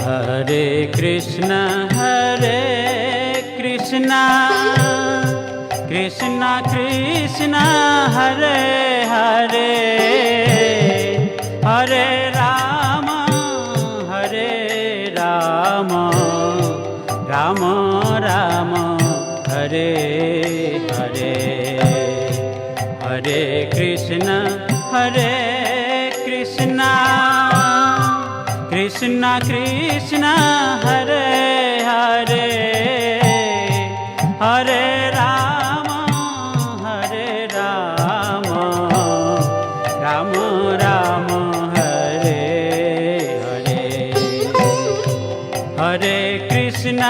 Hare Krishna Krishna Krishna Hare Hare, Hare Ram Ram Ram Hare Hare. Hare Krishna Krishna Krishna Hare Hare, Hare Ram Ram Ram Hare Hare. Hare Krishna